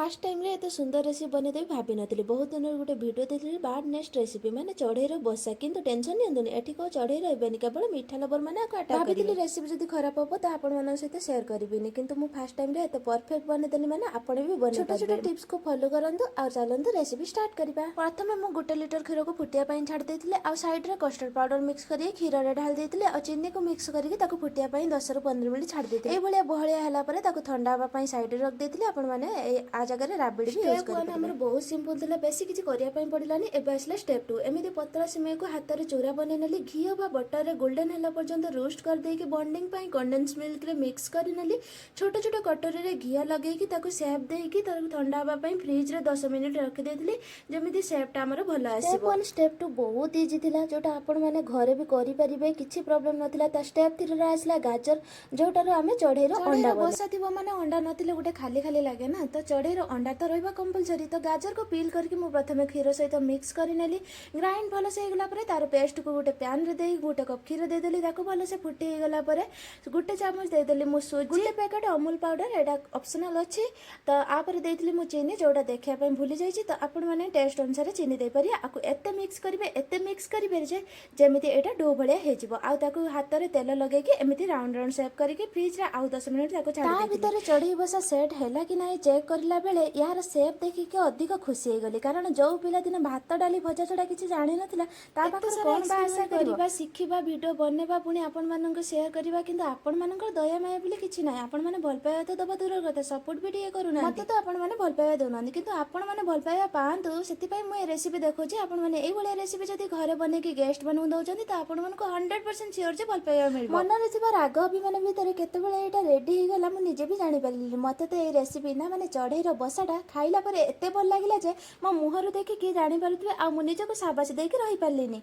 Fast time रे एत सुंदर रेसिपी बनेदेवी भाभी नथी बहुत दिन गोटे भिडियो देखी बार नेक्स्ट रेसिपी माने चढ़ेईर बसा किंतु टेंशन नियंतुनि एठी को चढ़ेई रहबेनि केवल मीठा लवर माने अटाक भाभी रेसिपी जदी खराब हो तो आपण मन सहित शेयर करिबिनि किंतु मु फास्ट टाइम रे एत परफेक्ट बनेदेली माने आपण भी बने छोटा छोटा टिप्स को फॉलो करंतु आ चलंतु रेसिपी स्टार्ट करिबा। प्रथमे मु 1 लीटर क्षीर को फुटिया पई छाड़ देथिले आ साइड रे कस्टर्ड पाउडर मिक्स करी क्षीर रे ढाल देथिले आ चीनी को मिक्स करी ताको फुटिया पई 10 रु 15 मिनिट छाड़ देथिले। ए भलिया बहलिया हला परे ताको ठंडा हवा पई साइड रे रख देथिले आपण माने आ जगह रे राबिडी भी यूज कर हमर बहुत सिंपल थिला बेसी किछि करिया पई पडिलानी। एबे आसला स्टेप 2 एमिति पतला सिमे को हाथ रे चूरा बने नेली घी बा बटर रे गोल्डन हला पर्यंत रोस्ट कर दे कि बॉन्डिंग पई कंडेंस मिल्क रे मिक्स कर नेली छोट छोट कटोरी रे घी लगे कि ताको शेप दे कि ताको ठंडा हवा पई फ्रिज रे 10 मिनिट रख देथिली जेमिति शेप टा हमर भलो आसीबो। स्टेप 1 स्टेप 2 बहुत इजी थिला जोटा आपण माने घरे भी करि परिबे किछि प्रॉब्लम नथिला। ता स्टेप 3 रे आसला गाजर जोटारो हमें चढ़ेई रो अंडा बसा थिबो माने अंडा नथिले गुटे खाली खाली लागे ना तो चढ़ेई रो अंडा तो रहबा कंपलसरी। तो गाजर को पील करके मु प्रथमे क्षीर सहित मिक्स करि नेली ग्राइंड भलो से गला परे तार पेस्ट को गुटे पैन रे देई गुटे कप क्षीर दे देली ताको भलो से फुटी गला परे गुटे चामच दे देली मु सुजी गुटे पैकेट अमूल पाउडर एटा ऑप्शनल अछि। तो आ पर देथिली मु चीनी जोटा देखिया पई भूली जाई छी। तो आपण माने टेस्ट अनुसार चीनी दे परिया आकु एते मिक्स करिबे जे जेमिति एटा डो भलिया हे जिवो आ ताको हाथ रे तेल लगे कि एमिति राउंड राउंड शेप करके फ्रिज रे आ 10 मिनिट ताको छाडी ता भीतर चढ़ी बसा सेट हैला कि नाही चेक करला बेले यार शेप देखि के अधिक खुशी हे गली कारण जो पिला दिन भात डाली भजा छडा किछि जानि नथिला ता पाखर कोन बा आशा करबा सिखिबा वीडियो बनेबा पुनी आपण मानन को शेयर करबा किंतु आपण मानन दया माया बिले किछि नाही आपण माने भल पाया तो दबा दूर कथा सपोर्ट भी टिए करूना मते तो आपण माने भल पाया दोनानी किंतु आपण माने भल पाया पांतु सेति पई मु ए रेसिपी देखो छी आपण माने एई भलिया रेसिपी जदी घरे बने के गेस्ट बनउ दउचंदी त आपण मानको 100% श्योर जे भल पाया मिलबो। मन रे थिबा राग अभिमान भीतर केतेबेले एटा रेडी हे गला मु निजे भी जानि पारली मते तो ए रेसिपी ना माने चढ़ेई रो बसाटा खाइला परे एते भल लागिला जे मो मुहरु देखि कि जानि पारुथबे आ मु निजे को शाबाश देके रहि पारलिनी।